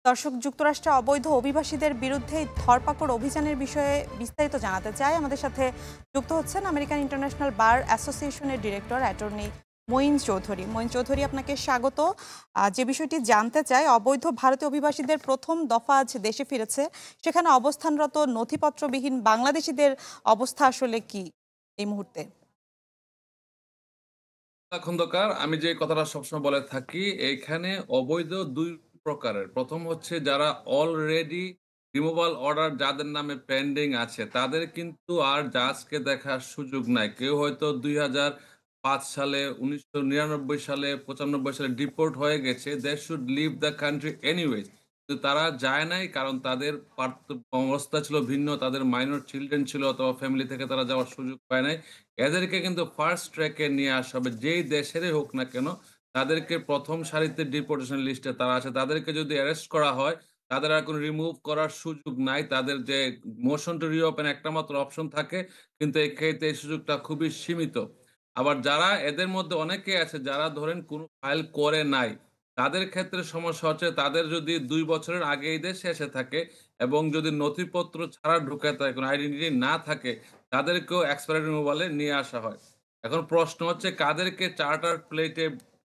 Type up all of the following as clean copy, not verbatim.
দর্শক, যুক্তরাষ্ট্রে অবৈধ অভিবাসীদের বিরুদ্ধে ধরপাকড় অভিযানের বিষয়ে বিস্তারিত জানাতে চাই। আমাদের সাথে যুক্ত হচ্ছেন আমেরিকান ইন্টারন্যাশনাল বার অ্যাসোসিয়েশনের ডিরেক্টর অ্যাটর্নি মঈন চৌধুরী। মঈন চৌধুরী, আপনাকে স্বাগত। যে বিষয়টি জানতে চাই, অবৈধ ভারতীয় অভিবাসীদের প্রথম দফা আজ দেশে ফিরেছে। সেখানে অবস্থানরত নথিপত্রবিহীন বাংলাদেশিদের অবস্থা আসলে কি এই মুহূর্তে? খন্দকার, আমি যে কথাটা সবসময় বলে থাকি, এইখানে অবৈধ ২ প্রকারের। ১ম হচ্ছে যারা অলরেডি রিমুভাল অর্ডার যাদের নামে পেন্ডিং আছে, তাদের কিন্তু আর জাজকে দেখার সুযোগ নাই। কেউ হয়তো ২০০৫ সালে, ১৯৯৯ সালে, ৯৫ সালে ডিপোর্ট হয়ে গেছে। They should leave the country anyways. কিন্তু তারা যায় নাই কারণ তাদের অবস্থা ছিল ভিন্ন। তাদের মাইনর চিলড্রেন ছিল অথবা ফ্যামিলি থেকে তারা যাওয়ার সুযোগ পায় নাই। এদেরকে কিন্তু ফার্স্ট ট্র্যাক এ নিয়ে আসা হবে। যেই দেশেরই হোক না কেন, তাদেরকে ১ম সারিতে ডিপোর্টেশন লিস্টে তারা আছে। তাদেরকে যদি অ্যারেস্ট করা হয়, তাদের আর কোনো রিমুভ করার সুযোগ নাই। তাদের যে মোশন টু রিওপেন একটা মাত্র অপশন থাকে। কিন্তু এই ক্ষেত্রে এই সুযোগটা খুবই সীমিত। আবার যারা এদের মধ্যে অনেকেই আছে যারা ধরেন কোনো ফাইল করে নাই। তাদের ক্ষেত্রে সমস্যা হচ্ছে তাদের যদি ২ বছরের আগে এই দেশে এসে থাকে এবং যদি নথিপত্র ছাড়া ঢুকে থাকে, কোনো আইডেন্টিটি না থাকে, তাদেরকেও এক্সপায়ারি রিমুভালে নিয়ে আসা হয়। এখন প্রশ্ন হচ্ছে কাদেরকে চার্টার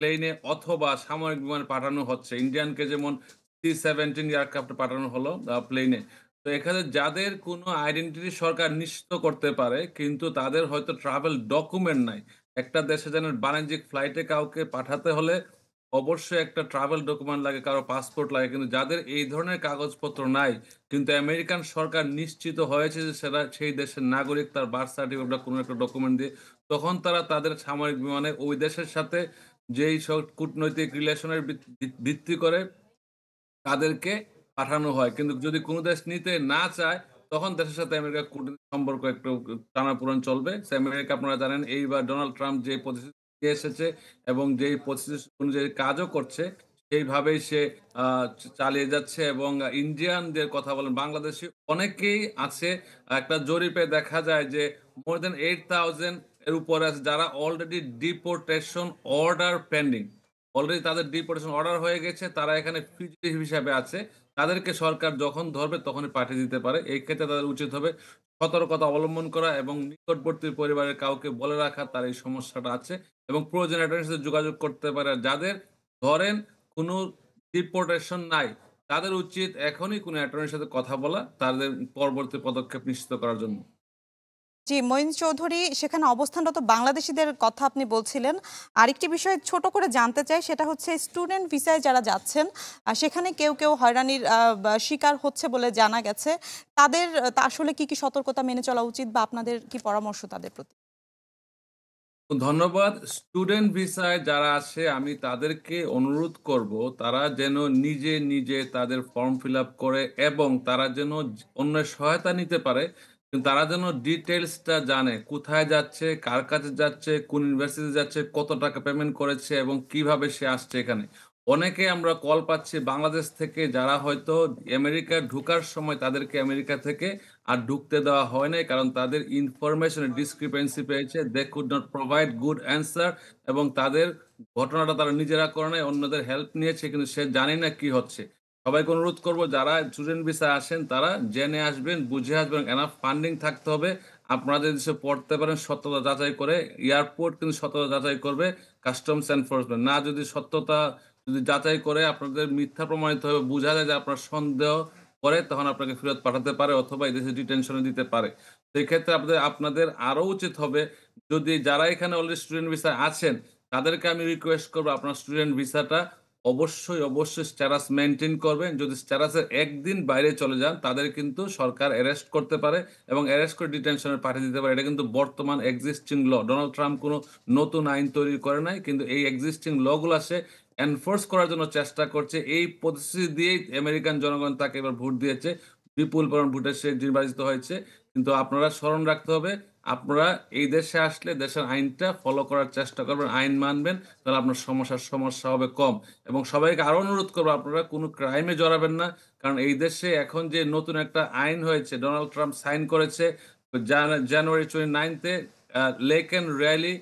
প্লেনে অথবা সামরিক বিমানে পাঠানো হচ্ছে। ইন্ডিয়ানকে যেমন C-17 এয়ারক্রাফট পাঠানো হলো প্লেনে। তো এখানে যাদের কোনো আইডেন্টিটি সরকার নিশ্চিত করতে পারে কিন্তু তাদের হয়তো ট্রাভেল ডকুমেন্ট নাই। একটা দেশে জানেন বাণিজ্যিক ফ্লাইটে কাউকে পাঠাতে হলে অবশ্যই একটা ট্রাভেল ডকুমেন্ট লাগে, কারো পাসপোর্ট লাগে। কিন্তু যাদের এই ধরনের কাগজপত্র নাই, কিন্তু আমেরিকান সরকার নিশ্চিত হয়েছে যে সেটা সেই দেশের নাগরিক, তার বার্থ সার্টিফিকেট বা কোনো একটা ডকুমেন্ট দিয়ে, তখন তারা তাদের সামরিক বিমানে ওই দেশের সাথে যেই সব কূটনৈতিক রিলেশনের ভিত্তি করে তাদেরকে পাঠানো হয়। কিন্তু যদি কোন দেশ নিতে না চায়, তখন দেশের সাথে আমেরিকার কূটনৈতিক সম্পর্ক একটু টানাপোড়েন চলবে। সে আমেরিকা আপনারা জানেন এইবার ডোনাল্ড ট্রাম্প যে প্রতিশ্রুতি দিয়ে এসেছে এবং যেই প্রতিশ্রুতি অনুযায়ী কাজও করছে, সেইভাবেই সে আ চালিয়ে যাচ্ছে এবং ইন্ডিয়ানদের কথা বলেন, বাংলাদেশী অনেকেই আছে। একটা জরিপে দেখা যায় যে more than 8,000 এর উপরে আছে যারা already deportation order pending. Already তাদের ডিপোর্টেশন অর্ডার হয়ে গেছে। তারা এখানে ফিজিটিভ হিসাবে আছে। তাদেরকে সরকার যখন ধরবে তখনই পাঠিয়ে দিতে পারে। এই ক্ষেত্রে তাদের উচিত হবে সতর্কতা অবলম্বন করা এবং নিকটবর্তী পরিবারের কাউকে বলে রাখা তার এই সমস্যাটা আছে এবং প্রয়োজনে অ্যাটর্নির সাথে যোগাযোগ করতে পারে। আর যাদের ধরেন কোনো ডিপোর্টেশন নাই, তাদের উচিত এখনই কোনো অ্যাটর্নির সাথে কথা বলা, তাদের পরবর্তী পদক্ষেপ নিশ্চিত করার জন্য। জি, মঈন চৌধুরী, সেখানে অবস্থানরত বাংলাদেশীদের কথা আপনি বলছিলেন। আরেকটি বিষয় ছোট করে জানতে চাই, সেটা হচ্ছে স্টুডেন্ট ভিসায় যারা যাচ্ছেন, সেখানে কেউ হয়রানির শিকার হচ্ছে বলে জানা গেছে। তাদের আসলে কি সতর্কতা মেনে চলা উচিত বা আপনাদের কি পরামর্শ তাদের প্রতি? ধন্যবাদ। স্টুডেন্ট ভিসায় যারা আসে আমি তাদেরকে অনুরোধ করব তারা যেন নিজে তাদের ফর্ম ফিল আপ করে এবং তারা যেন অন্যের সহায়তা নিতে পারে। কিন্তু তারা যেন ডিটেইলসটা জানে। কোথায় যাচ্ছে, কার কাছে যাচ্ছে, কোন ইউনিভার্সিটিতে যাচ্ছে, কত টাকা পেমেন্ট করেছে এবং কিভাবে সে আসছে এখানে। অনেকে আমরা কল পাচ্ছি বাংলাদেশ থেকে যারা হয়তো আমেরিকায় ঢোকার সময় তাদেরকে আমেরিকা থেকে আর ঢুকতে দেওয়া হয় নাই। কারণ তাদের ইনফরমেশন এ ডিসক্রিপেন্সি পেয়েছে। They could not provide good answer এবং তাদের ঘটনাটা তারা নিজেরা করে নাই, অন্যদের হেল্প নিয়েছে কিন্তু সে জানি না কি হচ্ছে। সবাইকে অনুরোধ করব যারা স্টুডেন্ট ভিসায় আসেন তারা জেনে আসবেন, বুঝে আসবেন। এনাফ ফান্ডিং থাকতে হবে। আপনারা যদি দেশে পড়তে পারেন সত্যতা যাচাই করে। এয়ারপোর্ট কিন্তু সত্যতা যাচাই করবে কাস্টমস এনফোর্সমেন্ট। না যদি সত্যতা যদি যাচাই করে আপনাদের মিথ্যা প্রমাণিত হয়ে বুঝা যায় যে আপনার সন্দেহ করে তখন আপনাকে ফেরত পাঠাতে পারে অথবা এদেশে ডিটেনশনে দিতে পারে। তো এক্ষেত্রে আপনাদের আরো উচিত হবে যদি যারা এখানে অলরেডি স্টুডেন্ট ভিসায় আছেন, তাদেরকে আমি রিকোয়েস্ট করব আপনার স্টুডেন্ট ভিসাটা অবশ্যই স্ট্যাটাস মেইনটেইন করবেন। যদি স্ট্যাটাসের ১ দিন বাইরে চলে যান, তাদের কিন্তু সরকার অ্যারেস্ট করতে পারে এবং অ্যারেস্ট করে ডিটেনশনে পাঠিয়ে দিতে পারে। এটা কিন্তু বর্তমান এক্সিস্টিং ল। ডোনাল্ড ট্রাম্প কোন নতুন আইন তৈরি করে নাই। কিন্তু এই এক্সিস্টিং ল গুলা সে এনফোর্স করার জন্য চেষ্টা করছে। এই প্রতিশ্রুতি দিয়েই আমেরিকান জনগণ তাকে এবার ভোট দিয়েছে। বিপুল পরিমাণ ভোটে সে নির্বাচিত হয়েছে। কিন্তু আপনারা স্মরণ রাখতে হবে, আপনারা এই দেশে আসলে দেশের আইনটা ফলো করার চেষ্টা করবেন, আইন মানবেন, তাহলে আপনার সমস্যা হবে কম। এবং সবাইকে আরো অনুরোধ করব আপনারা কোন ক্রাইমে জড়াবেন না। কারণ এই দেশে এখন যে নতুন একটা আইন হয়েছে, ডোনাল্ড ট্রাম্প সাইন করেছে জানুয়ারি 29 তে Laken and Riley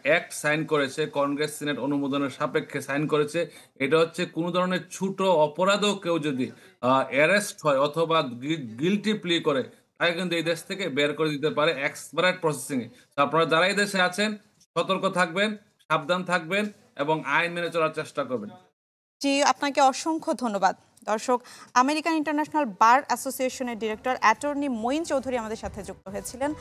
Act sign করেছে, কংগ্রেস সিনেট অনুমোদনের সাপেক্ষে সাইন করেছে। এটা হচ্ছে কোন ধরনের ছোট অপরাধেও কেউ যদি অ্যারেস্ট হয় অথবা গিল্টি প্লি করে, তাকে কিন্তু এই দেশ থেকে বের করে দিতে পারে এক্সপারেট প্রসেসিং এ। তো আপনারা যারা এই দেশে আছেন সতর্ক থাকবেন, সাবধান থাকবেন এবং আইন মেনে চলার চেষ্টা করবেন। জি, আপনাকে অসংখ্য ধন্যবাদ। দর্শক, আমেরিকান ইন্টারন্যাশনাল বার অ্যাসোসিয়েশনের ডিরেক্টর অ্যাটর্নি মঈন চৌধুরী আমাদের সাথে যুক্ত হয়েছিলেন।